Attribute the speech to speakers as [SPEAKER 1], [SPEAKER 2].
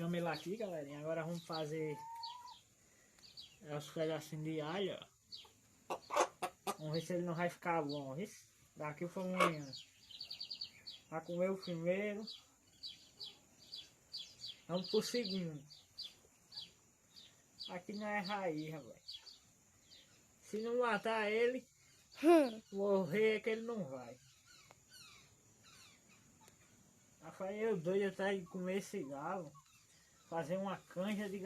[SPEAKER 1] Deixamos ele aqui, galerinha. Agora vamos fazer os pedacinhos de alho, ó. Vamos ver se ele não vai ficar bom, viu? Daqui para amanhã. Vai comer o primeiro. Vamos pro segundo. Aqui não é raiz, rapaz. Se não matar ele, morrer é que ele não vai. Rafael doido atrás de comer esse galo. Fazer uma canja de